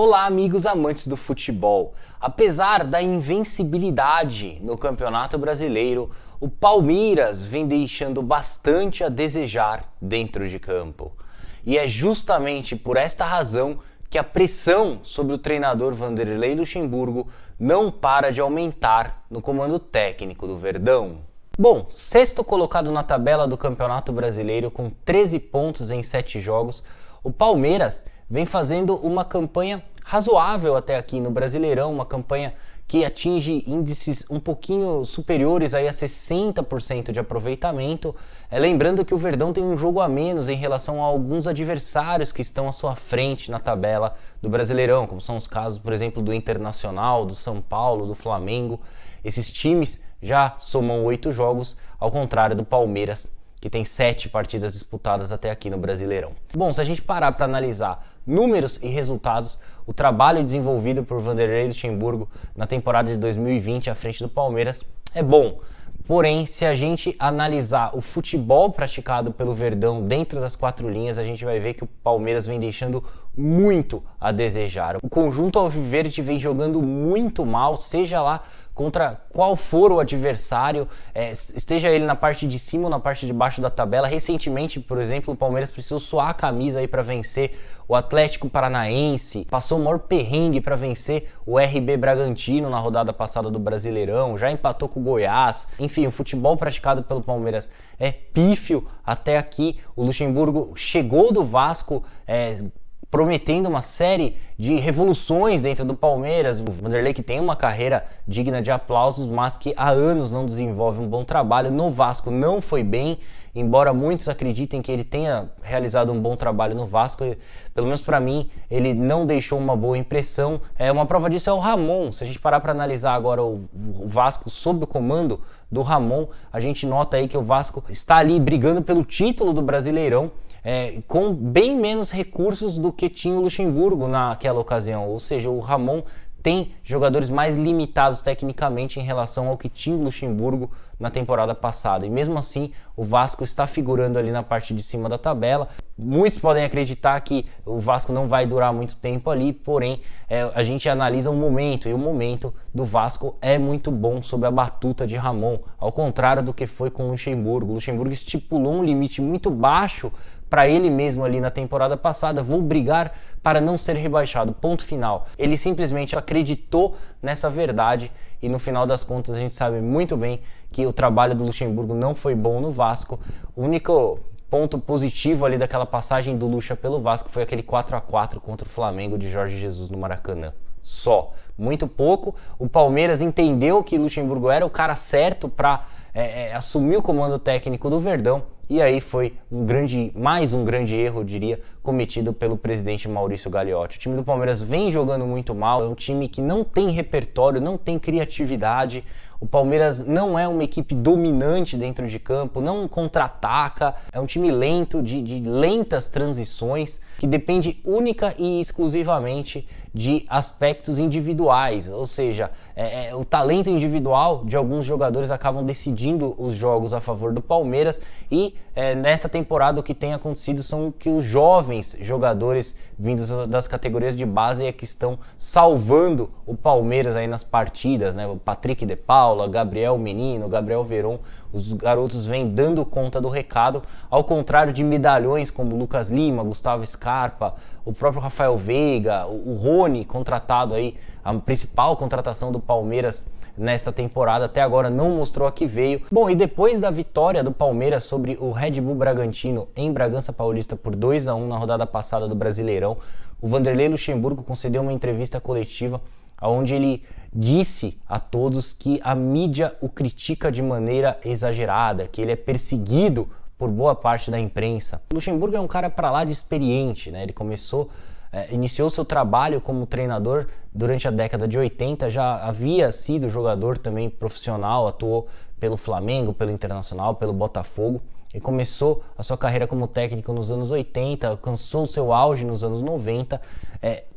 Olá, amigos amantes do futebol. Apesar da invencibilidade no Campeonato Brasileiro, o Palmeiras vem deixando bastante a desejar dentro de campo. E é justamente por esta razão que a pressão sobre o treinador Vanderlei Luxemburgo não para de aumentar no comando técnico do Verdão. Bom, sexto colocado na tabela do Campeonato Brasileiro com 13 pontos em 7 jogos, o Palmeiras vem fazendo uma campanha razoável até aqui no Brasileirão, uma campanha que atinge índices um pouquinho superiores aí a 60% de aproveitamento. Lembrando que o Verdão tem um jogo a menos em relação a alguns adversários que estão à sua frente na tabela do Brasileirão, como são os casos, por exemplo, do Internacional, do São Paulo, do Flamengo. Esses times já somam 8 jogos, ao contrário do Palmeiras, que tem 7 partidas disputadas até aqui no Brasileirão. Bom, se a gente parar para analisar números e resultados, o trabalho desenvolvido por Vanderlei Luxemburgo na temporada de 2020 à frente do Palmeiras é bom. Porém, se a gente analisar o futebol praticado pelo Verdão dentro das 4 linhas, a gente vai ver que o Palmeiras vem deixando muito a desejar. O conjunto alviverde vem jogando muito mal, seja lá contra qual for o adversário, esteja ele na parte de cima ou na parte de baixo da tabela. Recentemente, por exemplo, o Palmeiras precisou suar a camisa aí para vencer o Atlético Paranaense, passou o maior perrengue para vencer o RB Bragantino na rodada passada do Brasileirão, já empatou com o Goiás. Enfim, o futebol praticado pelo Palmeiras é pífio até aqui. O Luxemburgo chegou do Vasco prometendo uma série de revoluções dentro do Palmeiras. O Vanderlei, que tem uma carreira digna de aplausos, mas que há anos não desenvolve um bom trabalho. No Vasco não foi bem, embora muitos acreditem que ele tenha realizado um bom trabalho no Vasco, pelo menos para mim, ele não deixou uma boa impressão. Uma prova disso é o Ramon. Se a gente parar para analisar agora o Vasco sob o comando do Ramon, a gente nota aí que o Vasco está ali brigando pelo título do Brasileirão, com bem menos recursos do que tinha o Luxemburgo naquela ocasião. Ou seja, o Ramon tem jogadores mais limitados tecnicamente em relação ao que tinha o Luxemburgo na temporada passada. E mesmo assim, o Vasco está figurando ali na parte de cima da tabela. Muitos podem acreditar que o Vasco não vai durar muito tempo ali, porém, a gente analisa o momento, e o momento do Vasco é muito bom sob a batuta de Ramon, ao contrário do que foi com o Luxemburgo. O Luxemburgo estipulou um limite muito baixo para ele mesmo ali na temporada passada: vou brigar para não ser rebaixado, ponto final. Ele simplesmente acreditou nessa verdade e no final das contas a gente sabe muito bem que o trabalho do Luxemburgo não foi bom no Vasco. O único ponto positivo ali daquela passagem do Luxa pelo Vasco foi aquele 4-4 contra o Flamengo de Jorge Jesus no Maracanã. Só, muito pouco. O Palmeiras entendeu que Luxemburgo era o cara certo para assumir o comando técnico do Verdão, e aí foi mais um grande erro, eu diria, cometido pelo presidente Maurício Gagliotti. O time do Palmeiras vem jogando muito mal, é um time que não tem repertório, não tem criatividade. O Palmeiras não é uma equipe dominante dentro de campo, não contra-ataca, é um time lento, de lentas transições, que depende única e exclusivamente de aspectos individuais, ou seja, o talento individual de alguns jogadores acabam decidindo os jogos a favor do Palmeiras. E nessa temporada o que tem acontecido são que os jovens jogadores vindos das categorias de base é que estão salvando o Palmeiras aí nas partidas, né? O Patrick de Paula, Gabriel Menino, Gabriel Veron, os garotos vêm dando conta do recado, ao contrário de medalhões como Lucas Lima, Gustavo Scarpa, o próprio Rafael Veiga, o Rony, contratado aí, a principal contratação do Palmeiras nesta temporada, até agora não mostrou a que veio. Bom, e depois da vitória do Palmeiras sobre o Red Bull Bragantino em Bragança Paulista por 2-1 na rodada passada do Brasileirão, o Vanderlei Luxemburgo concedeu uma entrevista coletiva onde ele disse a todos que a mídia o critica de maneira exagerada, que ele é perseguido por boa parte da imprensa. O Luxemburgo é um cara para lá de experiente, né? Ele iniciou seu trabalho como treinador durante a década de 80, já havia sido jogador também profissional, atuou pelo Flamengo, pelo Internacional, pelo Botafogo, e começou a sua carreira como técnico nos anos 80, alcançou o seu auge nos anos 90.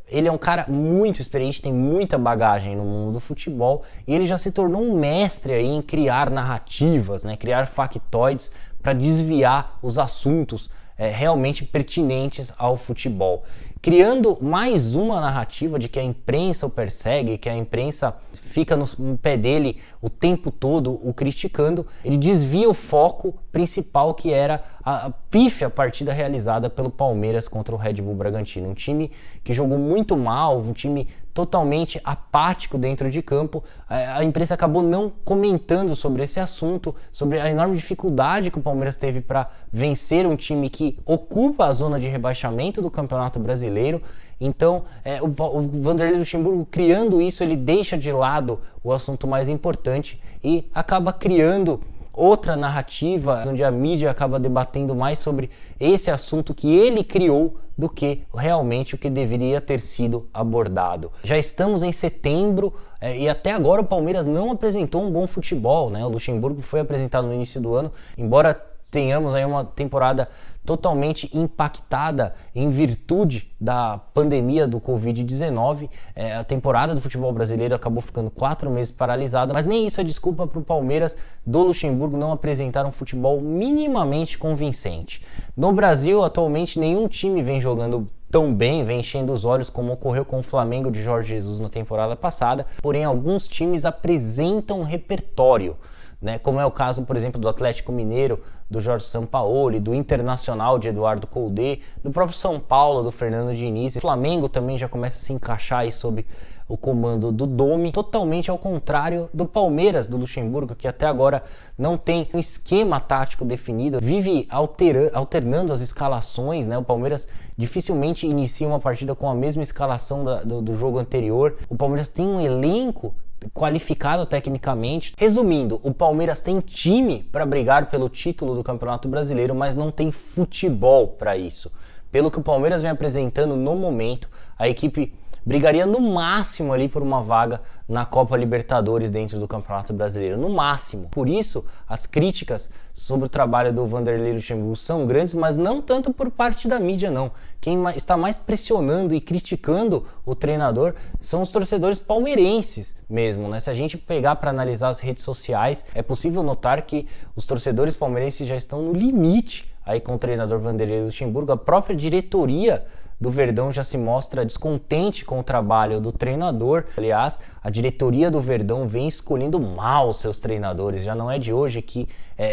Ele é um cara muito experiente, tem muita bagagem no mundo do futebol, e ele já se tornou um mestre aí em criar narrativas, né? Criar factoides para desviar os assuntos realmente pertinentes ao futebol. criando mais uma narrativa de que a imprensa o persegue, que a imprensa fica no pé dele o tempo todo o criticando. Ele desvia o foco principal, que era a pífia partida realizada pelo Palmeiras contra o Red Bull Bragantino, um time que jogou muito mal, um time totalmente apático dentro de campo. A imprensa acabou não comentando sobre esse assunto, sobre a enorme dificuldade que o Palmeiras teve para vencer um time que ocupa a zona de rebaixamento do Campeonato Brasileiro. Então, o Vanderlei Luxemburgo, criando isso, ele deixa de lado o assunto mais importante e acaba criando outra narrativa, onde a mídia acaba debatendo mais sobre esse assunto que ele criou do que realmente o que deveria ter sido abordado. Já estamos em setembro e até agora o Palmeiras não apresentou um bom futebol, né? O Luxemburgo foi apresentado no início do ano, embora tenhamos aí uma temporada totalmente impactada em virtude da pandemia do Covid-19. A temporada do futebol brasileiro acabou ficando 4 meses paralisada, mas nem isso é desculpa para o Palmeiras do Luxemburgo não apresentar um futebol minimamente convincente. No Brasil, atualmente, nenhum time vem jogando tão bem, vem enchendo os olhos como ocorreu com o Flamengo de Jorge Jesus na temporada passada, porém alguns times apresentam um repertório, né? Como é o caso, por exemplo, do Atlético Mineiro, do Jorge Sampaoli, do Internacional de Eduardo Coudet, do próprio São Paulo, do Fernando Diniz. O Flamengo também já começa a se encaixar aí sob o comando do Domi, totalmente ao contrário do Palmeiras do Luxemburgo, que até agora não tem um esquema tático definido, vive alternando as escalações, né? O Palmeiras dificilmente inicia uma partida com a mesma escalação do jogo anterior. O Palmeiras tem um elenco qualificado tecnicamente. Resumindo, o Palmeiras tem time para brigar pelo título do Campeonato Brasileiro, mas não tem futebol para isso. Pelo que o Palmeiras vem apresentando no momento, a equipe brigaria no máximo ali por uma vaga na Copa Libertadores dentro do Campeonato Brasileiro, no máximo. Por isso, as críticas sobre o trabalho do Vanderlei Luxemburgo são grandes, mas não tanto por parte da mídia, não. Quem está mais pressionando e criticando o treinador são os torcedores palmeirenses mesmo, né? Se a gente pegar para analisar as redes sociais, é possível notar que os torcedores palmeirenses já estão no limite aí com o treinador Vanderlei Luxemburgo. A própria diretoria do Verdão já se mostra descontente com o trabalho do treinador. Aliás, a diretoria do Verdão vem escolhendo mal os seus treinadores. Já não é de hoje que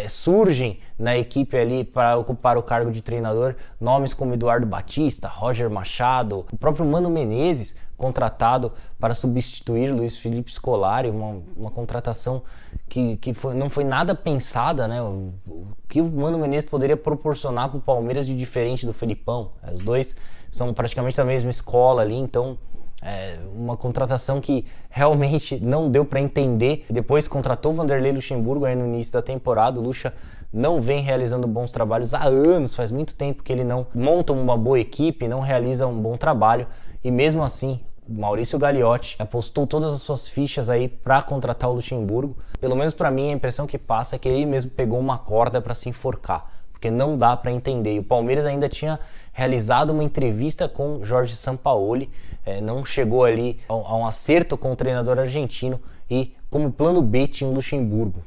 surgem na equipe ali para ocupar o cargo de treinador nomes como Eduardo Batista, Roger Machado, o próprio Mano Menezes, contratado para substituir Luiz Felipe Scolari, uma contratação que não foi nada pensada, né? O que o Mano Menezes poderia proporcionar para o Palmeiras de diferente do Felipão? Os dois são praticamente da mesma escola ali, então uma contratação que realmente não deu para entender. Depois contratou o Vanderlei Luxemburgo aí no início da temporada. O Luxa não vem realizando bons trabalhos há anos, faz muito tempo que ele não monta uma boa equipe, não realiza um bom trabalho, e mesmo assim Maurício Gagliotti apostou todas as suas fichas aí para contratar o Luxemburgo. Pelo menos para mim a impressão que passa é que ele mesmo pegou uma corda para se enforcar, porque não dá para entender. E o Palmeiras ainda tinha realizado uma entrevista com Jorge Sampaoli, não chegou ali a um acerto com o treinador argentino, e como plano B tinha o Luxemburgo.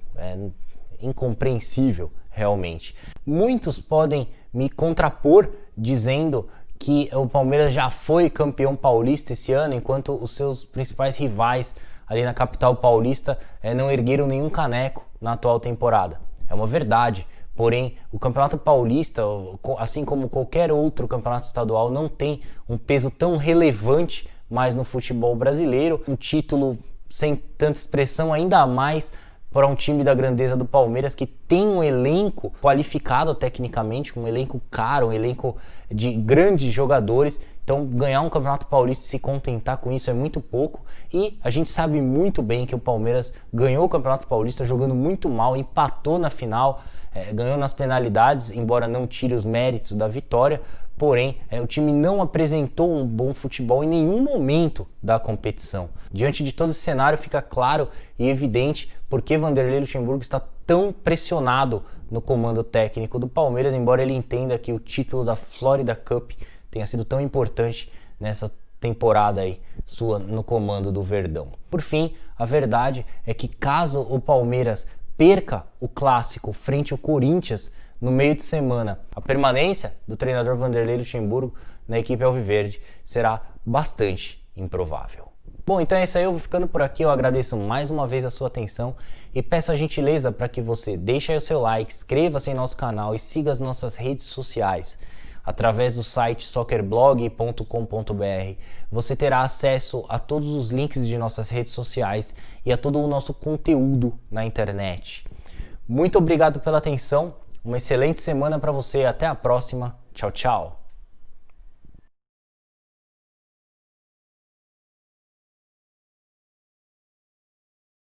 Incompreensível, realmente. Muitos podem me contrapor dizendo que o Palmeiras já foi campeão paulista esse ano, enquanto os seus principais rivais ali na capital paulista não ergueram nenhum caneco na atual temporada. É uma verdade. Porém, o Campeonato Paulista, assim como qualquer outro campeonato estadual, não tem um peso tão relevante mais no futebol brasileiro. Um título sem tanta expressão, ainda mais para um time da grandeza do Palmeiras, que tem um elenco qualificado tecnicamente, um elenco caro, um elenco de grandes jogadores. Então, ganhar um Campeonato Paulista e se contentar com isso é muito pouco. E a gente sabe muito bem que o Palmeiras ganhou o Campeonato Paulista jogando muito mal, empatou na final, ganhou nas penalidades, embora não tire os méritos da vitória. Porém, o time não apresentou um bom futebol em nenhum momento da competição. Diante de todo esse cenário, fica claro e evidente por que Vanderlei Luxemburgo está tão pressionado no comando técnico do Palmeiras, embora ele entenda que o título da Florida Cup tenha sido tão importante nessa temporada aí sua no comando do Verdão. Por fim, a verdade é que caso o Palmeiras perca o clássico frente ao Corinthians no meio de semana, a permanência do treinador Vanderlei Luxemburgo na equipe alviverde será bastante improvável. Bom, então é isso aí, eu vou ficando por aqui, eu agradeço mais uma vez a sua atenção e peço a gentileza para que você deixe aí o seu like, inscreva-se em nosso canal e siga as nossas redes sociais. Através do site soccerblog.com.br você terá acesso a todos os links de nossas redes sociais e a todo o nosso conteúdo na internet. Muito obrigado pela atenção, uma excelente semana para você e até a próxima. Tchau, tchau!